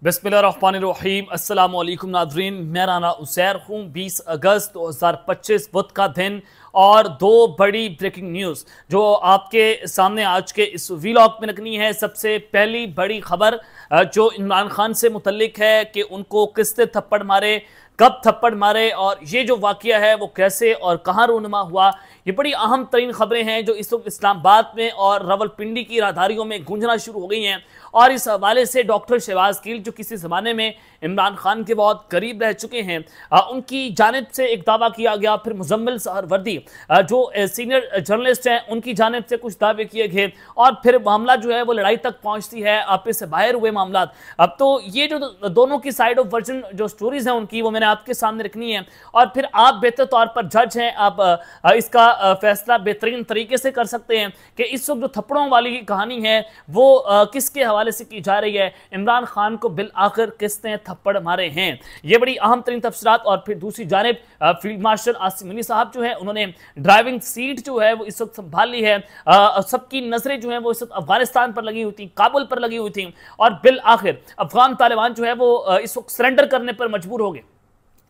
बिस्मिल्लाहिर्रहमानिर्रहीम अस्सलाम वालेकुम नाज़रीन, मैं राना उसैर हूँ। 20 अगस्त 2025 बुध का दिन और दो बड़ी ब्रेकिंग न्यूज़ जो आपके सामने आज के इस वीलॉग में रखनी है। सबसे पहली बड़ी खबर जो इमरान खान से मुतल्लिक है कि उनको किसने थप्पड़ मारे, कब थप्पड़ मारे और ये जो वाक़या है वो कैसे और कहाँ रूनुमा हुआ। ये बड़ी अहम तरीन खबरें हैं जो इस वक्त इस्लामाबाद में और रावलपिंडी की राहदारियों में गूंजना शुरू हो गई हैं। और इस हवाले से डॉक्टर शहबाज गिल जो किसी ज़माने में इमरान खान के बहुत करीब रह चुके हैं, उनकी जानिब से एक दावा किया गया। फिर मुजम्मिल सहरवर्दी जो सीनियर जर्नलिस्ट हैं उनकी जानिब से कुछ दावे किए गए और फिर मामला जो है वो लड़ाई तक पहुंचती है, आपे से बाहर हुए मामला। अब तो ये जो दोनों की साइड ऑफ वर्जन जो स्टोरीज हैं उनकी वो मैंने आपके सामने रखनी है और फिर आप बेहतर तौर पर जज हैं, आप इसका फैसला बेहतरीन तरीके से कर सकते हैं कि इस वक्त जो थप्पड़ों वाली कहानी है वो किसके हवाले से की जा रही है, इमरान खान को बिल आखिर किसने थप्पड़ मारे हैं। ये बड़ी अहम तरीन तफसीलात। और फिर दूसरी जानिब फील्ड मार्शल आसिम अली साहब जो है उन्होंने ड्राइविंग सीट जो है वो इस वक्त संभाल ली है। सबकी नजरें जो है वो इस वक्त अफगानिस्तान पर लगी हुई थी, काबुल पर लगी हुई थी और बिल आखिर अफगान तालिबान जो है वो इस वक्त सरेंडर करने पर मजबूर हो गए।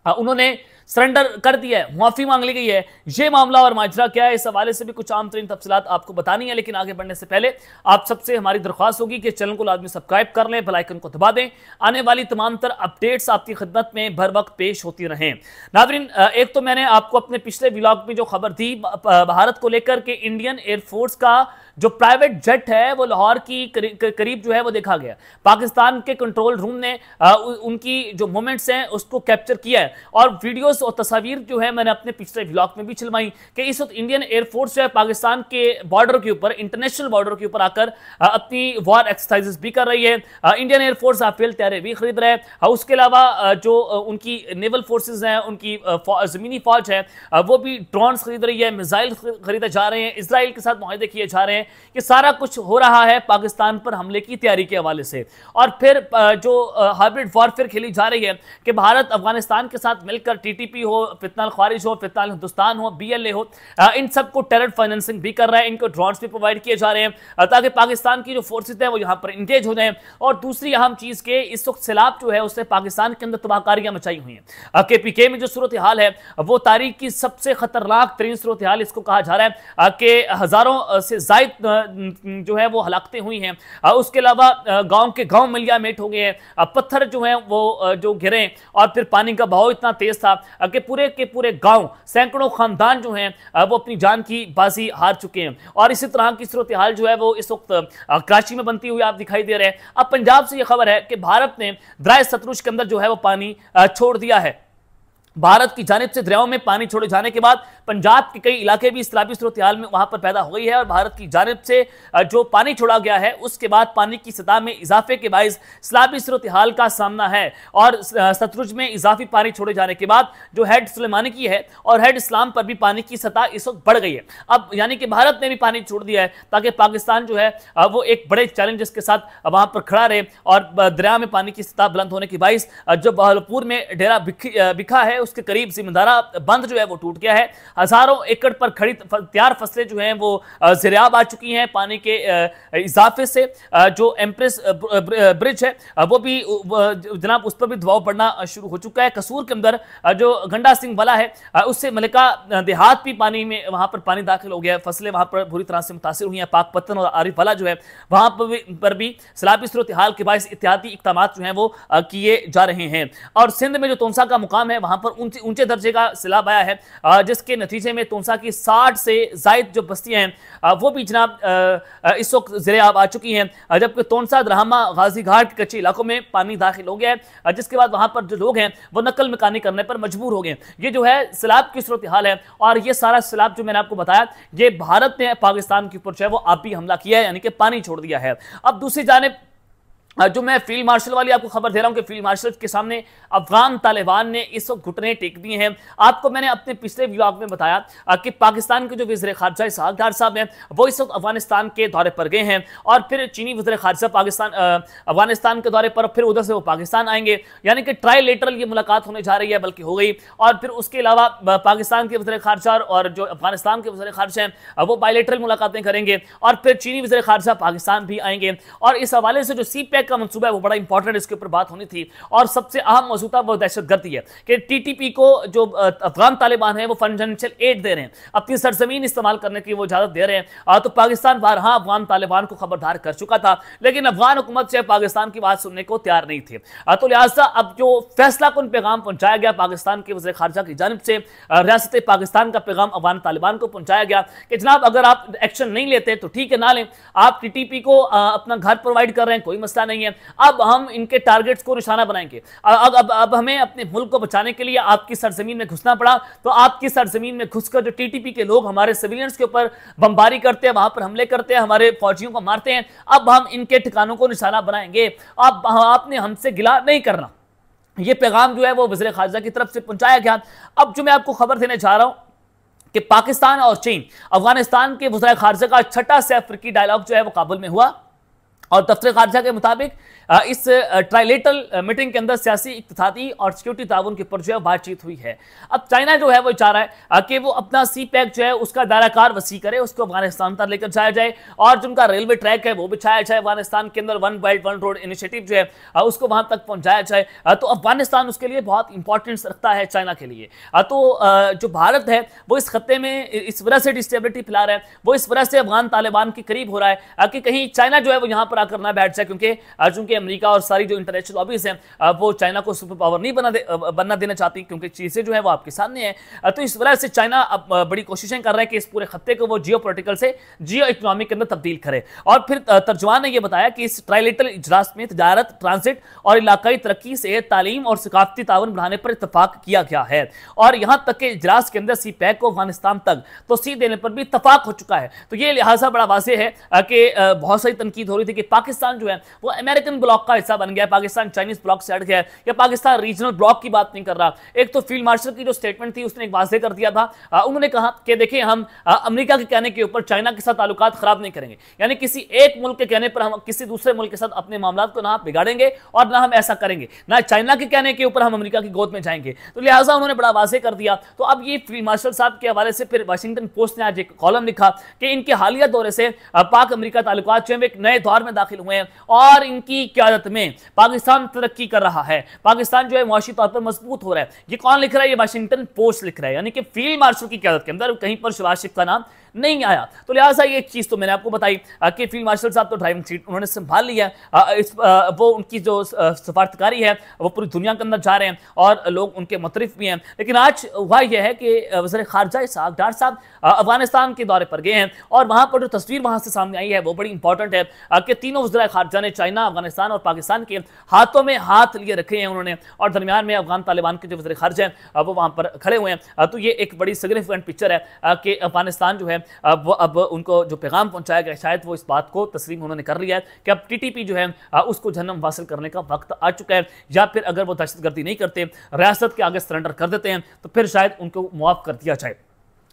उन्होंने सरेंडर कर दिया है, माफी मांग ली गई है। ये मामला और माजरा क्या है, इस हवाले से भी कुछ आम तरीन तफसीलात आपको बतानी है। लेकिन आगे बढ़ने से पहले आप सबसे हमारी दरख्वास्त होगी कि चैनल को लाजमी सब्सक्राइब कर लें, बेल आइकन को दबा दें। आने वाली तमाम तर अपडेट्स आपकी खिदमत में बर वक्त पेश होती रहें। नाज़रीन, एक तो मैंने आपको अपने पिछले व्लॉग में जो खबर दी भारत को लेकर के इंडियन एयरफोर्स का जो प्राइवेट जेट है वो लाहौर की करीब जो है वो देखा गया। पाकिस्तान के कंट्रोल रूम ने उनकी जो मोमेंट्स हैं उसको कैप्चर किया है और वीडियोस और तस्वीर जो है मैंने अपने पिछले व्लॉग में भी चलवाई कि इस वक्त इंडियन एयरफोर्स जो है पाकिस्तान के बॉर्डर के ऊपर, इंटरनेशनल बॉर्डर के ऊपर आकर अपनी वॉर एक्सरसाइजेस भी कर रही है। इंडियन एयरफोर्स राफेल तैयारे भी खरीद रहे हैं। उसके अलावा जो उनकी नेवल फोर्सेज हैं, उनकी जमीनी फौज है वो भी ड्रोन्स खरीद रही है, मिसाइल खरीदे जा रहे हैं, इसराइल के साथ मुआहदे किए जा रहे हैं। ये सारा कुछ हो रहा है पाकिस्तान पर हमले की तैयारी के हवाले से। और फिर जो हाइब्रिड वॉरफेयर खेली जा रही है कि भारत अफगानिस्तान के साथ मिलकर टीटीपी हो, फितना अल ख्वारिज हो, फितना अल हिंदुस्तान हो, BLA हो, इन सबको टेरर फाइनेंसिंग भी कर रहा है। इनको ड्रोन्स भी प्रोवाइड किए जा रहे हैं ताकि पाकिस्तान की जो फोर्सेज हैं वो यहाँ पर इंगेज हो जाएं। और दूसरी अहम चीज़ के इस वक्त सैलाब जो है उससे पाकिस्तान के अंदर तबाहकारियाँ मचाई हुई हैं। KPK में जो सूरत हाल है वो तारीख की सबसे खतरनाक तरीन सूरत हाल इसको कहा जा रहा है कि हज़ारों से जायद जो है वो हलाकतें हुई हैं। उसके अलावा गांव के गांव मिलिया मेट हो गए हैं, पत्थर जो हैं वो जो गिरे और फिर पानी का बहाव इतना तेज था कि पूरे के पूरे गांव, सैकड़ों खानदान जो हैं वो अपनी जान की बाजी हार चुके हैं। और इसी तरह की सूरत हाल जो है वो इस वक्त कराची में बनती हुई आप दिखाई दे रहे हैं। अब पंजाब से यह खबर है कि भारत ने दरिया सतलुज के अंदर जो है वो पानी छोड़ दिया है। भारत की जानिब से दरियाओं में पानी छोड़े जाने के बाद पंजाब के कई इलाके भी सैलाबी सूरत हाल में वहां पर पैदा हो गई है और भारत की जानिब से जो पानी छोड़ा गया है उसके बाद पानी की सतह में इजाफे के बायस सैलाबी सूरत हाल का सामना है। और सतलुज में इजाफी पानी छोड़े जाने के बाद जो हेड सुलेमानी की है और हेड इस्लाम पर भी पानी की सतह इस वक्त बढ़ गई है। अब यानी कि भारत ने भी पानी छोड़ दिया है ताकि पाकिस्तान जो है वो एक बड़े चैलेंजेस के साथ वहां पर खड़ा रहे। और दरिया में पानी की सतह बुलंद होने के बायस जो बहावलपुर में डेरा बिखा है उसके करीब जिम्मेदारा बंद जो है वो टूट गया है। हजारों एकड़ पर खड़ी तैयार फसलें जो हैं वो ज़रियाब आ चुकी हैं पानी के इजाफे से। जो एम्प्रेस ब्रिज है वो भी जनाब उस पर भी दबाव पड़ना शुरू हो चुका है। कसूर के अंदर जो गंडा सिंह वाला है उससे मलिका देहात भी पानी में वहां पर पानी दाखिल हो गया है। फसलें वहां पर बुरी तरह से मुतासिर हुई हैं। पाकपत्तन और आरिफ वाला जो है वहां पर भी सैलाबी सूरत हाल के बायस एहतियाती इक़दाम जो हैं वो किए जा रहे हैं। और सिंध में जो तोंसा का मुकाम है वहां पर ऊंचे दर्जे का सैलाब आया है जिसके नतीजे में तोंसा की 60 से जायद जो बस्तियां हैं वो भी जनाब इस वक्त ज़रियाब आ चुकी हैं। जबकि तोंसा, दरहमा, गाजी घाट के कच्चे इलाकों में पानी दाखिल हो गया है जिसके बाद वहां पर जो लोग हैं वो नकल मकानी करने पर मजबूर हो गए। ये जो है सैलाब की सूरत हाल है और ये सारा सैलाब जो मैंने आपको बताया ये भारत ने पाकिस्तान के ऊपर जो है वो आपी हमला किया है, यानी कि पानी छोड़ दिया है। अब दूसरी जानिब जो मैं फील्ड मार्शल वाली आपको खबर दे रहा हूं कि फील्ड मार्शल के सामने अफगान तालिबान ने इस वक्त घुटने टेक दिए हैं। आपको मैंने अपने पिछले व्लॉग में बताया कि पाकिस्तान के जो वज़ीर ख़ारजा इसहाक डार साहब हैं वो इस वक्त अफगानिस्तान के दौरे पर गए हैं और फिर चीनी वज़ीर ख़ारजा पाकिस्तान अफगानिस्तान के दौरे पर, फिर उधर से वो पाकिस्तान आएंगे, यानी कि ट्राईलेटरल ये मुलाकात होने जा रही है, बल्कि हो गई। और फिर उसके अलावा पाकिस्तान के वज़ीर ख़ारजा और जो अफगानिस्तान के वज़ीर ख़ारजा हैं वो बायलैटरल मुलाकातें करेंगे और फिर चीनी वज़ीर ख़ारजा पाकिस्तान भी आएंगे। और इस हवाले से जो CPEC का मंसूबा है वो बड़ा इंपॉर्टेंट, इसके ऊपर बात होनी थी। और सबसे अहम मौजूदा वो दहशतगर्दी है कि टीटीपी को जो अफगान तालिबान है वो फाइनेंशियल एड दे रहे हैं, अपनी सरजमीन इस्तेमाल करने की वो इजाजत दे रहे हैं। तो पाकिस्तान बारहा अफगान तालिबान को खबरदार कर चुका था, लेकिन अफगान हुकूमत से पाकिस्तान की बात सुनने को तैयार नहीं थी। तो लिहाजा अब जो फैसला कुन पैगाम पहुंचाया गया पाकिस्तान के वज़ीर खारजा की जानिब से, रियासत पाकिस्तान का पैगाम अफगान तालिबान को पहुंचाया गया कि जनाब अगर आप एक्शन नहीं लेते तो ठीक है ना लें, आप टीटीपी को अपना घर प्रोवाइड कर रहे हैं, कोई मसला नहीं है, अब हम इनके टारगेट्स को निशाना बनाएंगे। अब हमें अपने मुल्क को बचाने के लिए आपकी सरजमीन में घुसना पड़ा, तो आपकी सरजमीन में घुसकर जो टीटीपी के लोग हमारे सिविलियंस के ऊपर बमबारी करते हैं, वहां पर हमले करते हैं, हमारे फौजियों को मारते हैं, अब हम इनके ठिकानों को निशाना बनाएंगे। अब आपने हमसे गिला नहीं करना। यह पैगाम जो है वो वज़ीर खारजा की तरफ से पहुंचाया गया। अब जो मैं आपको खबर देने जा रहा हूं कि पाकिस्तान और चीन अफगानिस्तान के वज़ीर खारजा का छठा से अफ्रीकी डायलॉग जो है वो काबुल में हुआ, और दफ्तर खारजा के मुताबिक इस ट्राइलेटरल मीटिंग के अंदर सियासी, इक्तिसादी और सिक्योरिटी ताउन के ऊपर जो है बातचीत हुई है। अब चाइना जो है वो चाह रहा है कि वो अपना सी पैक जो है उसका दायराकार वसी करे, उसको अफगानिस्तान तक लेकर जाया जाए, और जिनका रेलवे ट्रैक है वो बिछाया जाए अफगानिस्तान के अंदर, one belt one road initiative जो है उसको वहां तक पहुंचाया जाए। तो अफगानिस्तान उसके लिए बहुत इंपॉर्टेंस रखता है चाइना के लिए। तो जो भारत है वो इस खत्ते में इस वजह से डिस्टेबिलिटी फैला रहा है, वो इस वजह से अफगान तालिबान के करीब हो रहा है कि कहीं चाइना जो है वो यहाँ पर आकर ना बैठ जाए, क्योंकि अमेरिका और सारी जो इंटरनेशनल लॉबीज हैं वो चाइना को सुपर पावर नहीं बनना देना चाहती, क्योंकि चीजें जो है वो आपके सामने है। तो इस वजह से चाइना अब बड़ी कोशिशें कर रहा है कि इस पूरे खत्ते को वो जियो पॉलिटिकल से जियो इकोनॉमिक के अंदर तब्दील करे। और फिर तर्जुमान ने यह बताया कि इस ट्राइलेटरल इजलास में तजारत, ट्रांसिट और इलाकाई तरक्की से तालीम और सकाफती ताउन बढ़ाने पर इतफाक किया गया है, और यहां तक कि इजलास के अंदर सी पैक को अफगानिस्तान तक तोसी देने पर भी इतफाक हो चुका है। तो ये लिहाजा बड़ा वाज़ेह है कि बहुत सारी तनकीद हो रही थी कि पाकिस्तान जो है वो अमेरिकन ब्लॉक का हिस्सा बन गया, पाकिस्तान चाइनीज ब्लॉक से हट गया, या पाकिस्तान रीजनल ब्लॉक की बात नहीं कर रहा। एक तो फील्ड मार्शल की जो स्टेटमेंट थी उसने एक वाज़ेह कर दिया था, उन्होंने कहा कि देखिए हम अमेरिका के कहने के ऊपर चाइना के साथ ताल्लुकात खराब नहीं करेंगे, यानी किसी एक मुल्क के कहने पर हम किसी दूसरे मुल्क के साथ अपने मामला को ना बिगाड़ेंगे और ना हम ऐसा करेंगे, ना चाइना के कहने के ऊपर हम अमेरिका की गोद में जाएंगे। तो लिहाजा उन्होंने बड़ा वाज़ेह कर दिया। तो अब ये फील्ड मार्शल साहब के हवाले से फिर वाशिंगटन पोस्ट ने आज एक कॉलम लिखा कि इनके हालिया दौरे से पाक अमेरिका ताल्लुकात जो है एक नए दौर में दाखिल हुए हैं, और इनकी क़यादत में पाकिस्तान तरक्की कर रहा है, पाकिस्तान जो है मुआशी तौर पर मजबूत हो रहा है। ये कौन लिख रहा है? ये वाशिंगटन पोस्ट लिख रहा है, यानी कि फील्ड मार्शल की क़यादत के अंदर कहीं पर शहबाज शरीफ का नाम नहीं आया। तो लिहाजा ये चीज तो मैंने आपको बताई कि फील्ड मार्शल साहब तो ड्राइविंग सीट उन्होंने संभाल लिया है, वो उनकी जो सफारतकारी है वो पूरी दुनिया के अंदर जा रहे हैं और लोग उनके मुतरिफ भी हैं। लेकिन आज हुआ यह है कि वज़ीर खारजा साहब डार साहब अफगानिस्तान के दौरे पर गए हैं, और वहां पर जो तस्वीर वहां से सामने आई है वो बड़ी इंपॉर्टेंट है कि तीनों वज़ीर खारजा ने चाइना, अफगानिस्तान और पाकिस्तान के हाथों में हाथ लिए रखे हैं उन्होंने, और दरमियान में अफगान तालिबान के जो वज़ीर खारजा हैं वो वहां पर खड़े हुए हैं। तो ये एक बड़ी सिग्निफिकेंट पिक्चर है कि अफगानिस्तान जो है वो अब उनको जो पैगाम पहुंचाया गया, शायद वो इस बात को तस्लीम उन्होंने कर लिया है कि अब टीटीपी जो है उसको जन्म हासिल करने का वक्त आ चुका है, या फिर अगर वो दहशतगर्दी नहीं करते, रियासत के आगे सरेंडर कर देते हैं, तो फिर शायद उनको मुआफ कर दिया जाए।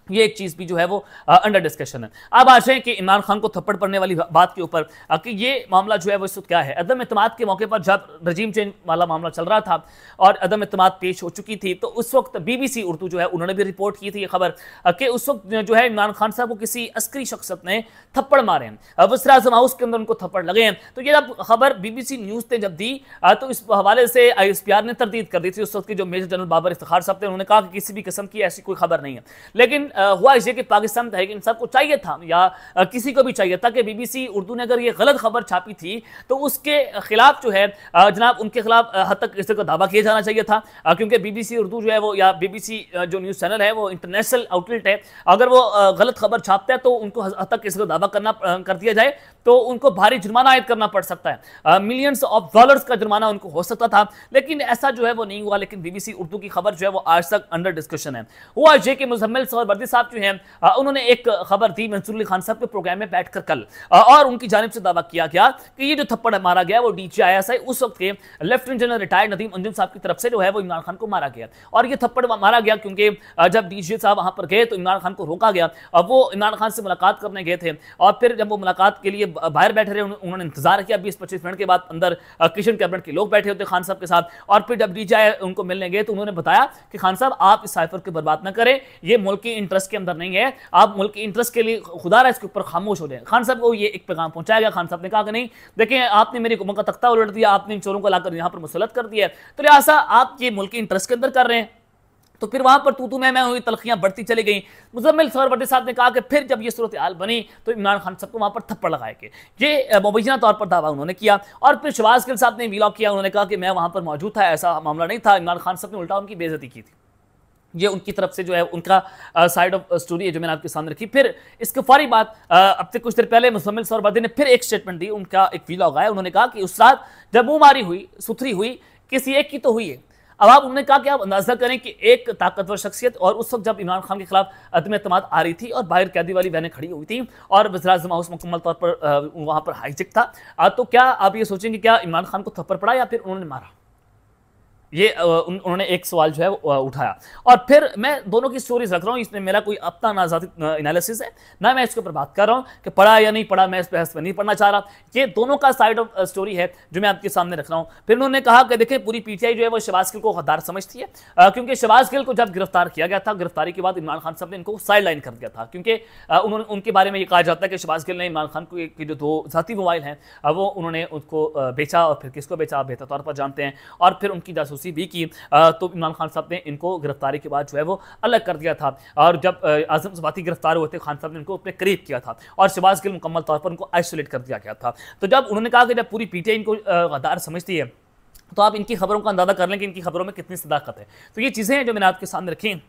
ये एक चीज़ भी जो है वो अंडर डिस्कशन है। अब आ जाए कि इमरान खान को थप्पड़ पड़ने वाली बात के ऊपर कि ये मामला जो है वो इस वक्त क्या है। अदम एतमाद के मौके पर जब रजीम चेंज वाला मामला चल रहा था और अदम एतमाद पेश हो चुकी थी, तो उस वक्त BBC उर्दू जो है उन्होंने भी रिपोर्ट की थी ये खबर कि उस वक्त जो है इमरान खान साहब को किसी अस्करी शख्सियत ने थप्पड़ मारे हैं, वज़ीर आज़म हाउस के अंदर उनको थप्पड़ लगे हैं। तो ये जब खबर BBC न्यूज़ ने जब दी तो इस हवाले से ISPR ने तरदीद कर दी थी। उस वक्त के जो मेजर जनरल बाबर इफ्तिखार साहब थे उन्होंने कहा कि किसी भी किस्म की ऐसी कोई खबर नहीं है। लेकिन हुआ इसे कि पाकिस्तान तहरीक इंसाफ को चाहिए था, या किसी को भी चाहिए था कि BBC उर्दू ने अगर ये गलत खबर छापी थी तो उसके खिलाफ जो है जनाब उनके खिलाफ हद तक इस तरह का दावा किया जाना चाहिए था, क्योंकि BBC उर्दू जो है वो या BBC जो न्यूज़ चैनल है वो इंटरनेशनल आउटलेट है, अगर वो गलत खबर छापता है तो उनको हद तक इस तरह दावा कर दिया जाए तो उनको भारी जुर्माना आयद करना पड़ सकता है, मिलियंस ऑफ डॉलर्स का जुर्माना उनको हो सकता था। लेकिन ऐसा जो है वो नहीं हुआ। लेकिन BBC उर्दू की खबर जो है वो आज तक अंडर डिस्कशन है। हुआ ये कि मुजम्मिल सहरवर्दी साहब जो हैं उन्होंने एक खबर दी मंसूर अली खान साहब के प्रोग्राम में बैठकर कल, और उनकी जानिब से दावा किया गया कि ये जो थप्पड़ मारा गया वो DGISI उस वक्त के lieutenant general retired Nadeem Anjum साहब की तरफ से जो है वो इमरान खान को मारा गया। और ये थप्पड़ मारा गया क्योंकि जब DG साहब वहां पर गए तो इमरान खान को रोका गया। अब वो इमरान खान से मुलाकात करने गए थे, और फिर जब वो मुलाकात के लिए बाहर बैठे रहे उन्होंने इंतजार किया 20-25 मिनट के बाद अंदर किशन कैबिनेट के लोग बैठे होते खान साहब के साथ, और फिर जब DGI उनको मिलने गए तो उन्होंने बताया कि खान साहब आप इस साइफर को बर्बाद न करें, ये मुल्क की इंटरेस्ट के अंदर नहीं है, आप मुल्क के इंटरेस्ट के लिए खुदा रहा इसके ऊपर खामोश हो जाए। खान साहब को ये एक पैगाम पहुंचाया गया। खान साहब ने कहा कि नहीं देखें, आपने मेरी हुकूमत का तख्ता उलट दिया, आपने इन चोरों को लाकर यहाँ पर मुसल्लत कर दिया है, तो लिहाजा आप ये मुल्क के इंटरेस्ट के अंदर कर रहे हैं। तो फिर वहां पर तू मैं हुई, तलखियां बढ़ती चली गई। मुजम्मिल सहरवर्दी साहब ने कहा कि फिर जब ये सूरत हाल बनी तो इमरान खान साहब को वहां पर थप्पड़ लगाए गए। ये मुबैना तौर पर दावा उन्होंने किया। और फिर शहबाज गिल साहब ने वीलॉग किया, उन्होंने कहा कि मैं वहां पर मौजूद था, ऐसा मामला नहीं था। इमरान खान साहब ने उल्टा उनकी बेइज्जती की थी। ये उनकी तरफ से जो है उनका साइड ऑफ स्टोरी है जो मैंने आपके सामने रखी। फिर इसके फौरी बाद अब से कुछ देर पहले मुजम्मिल सहरवर्दी ने फिर एक स्टेटमेंट दी। उनका एक वीलॉग आया, उन्होंने कहा कि उस रात जब मुंहमारी हुई, सुथरी हुई, किसी एक की तो हुई है। अब आप उन्होंने कहा कि आप अंदाजा करें कि एक ताकतवर शख्सियत, और उस वक्त जब इमरान खान के खिलाफ अदम एतमाद आ रही थी और बाहर कैदी वाली बहनें खड़ी हुई थी और वज़ीर-ए-आज़म हाउस मुकम्मल तौर पर वहां पर हाईजेक था, तो क्या आप ये सोचेंगे क्या इमरान खान को थप्पड़ पड़ा या फिर उन्होंने मारा? ये उन्होंने एक सवाल जो है उठाया। और फिर मैं दोनों की स्टोरीज रख रहा हूँ, इसमें मेरा कोई अपना ना ज़ाती एनालिसिस है ना मैं इसके ऊपर बात कर रहा हूँ कि पढ़ा या नहीं पढ़ा, मैं इस बहस में नहीं पढ़ना चाह रहा। ये दोनों का साइड ऑफ स्टोरी है जो मैं आपके सामने रख रहा हूँ। फिर उन्होंने कहा कि देखिए पूरी पीटीआई जो है वो शहबाज गिल को गद्दार समझती है, क्योंकि शहबाज गिल को जब गिरफ्तार किया गया था, गिरफ्तारी के बाद इमरान खान साहब ने इनको साइड लाइन कर दिया था, क्योंकि उन्होंने उनके बारे में ये कहा जाता है कि शहबाज गिल ने इमरान खान को की जो 2 ज़ाती मोबाइल हैं वो उन्होंने उसको बेचा, और फिर किसको बेचा बेहतर तौर पर जानते हैं, और फिर उनकी जासूसी भी की। तो इमरान खान साहब ने इनको गिरफ्तारी के बाद जो है वो अलग कर दिया था। और जब आज़म ज़बाती गिरफ्तार हुए थे, खान साहब ने इनको अपने करीब किया था और शहबाज गिल मुकम्मल तौर पर उनको आइसोलेट कर दिया गया था। तो जब उन्होंने कहा कि जब पूरी पीटीआई इनको गद्दार समझती है, तो आप इनकी खबरों का अंदाजा कर लें कि इनकी खबरों में कितनी सदाकत है। तो ये चीज़ें हैं जो मैंने आपके सामने रखी।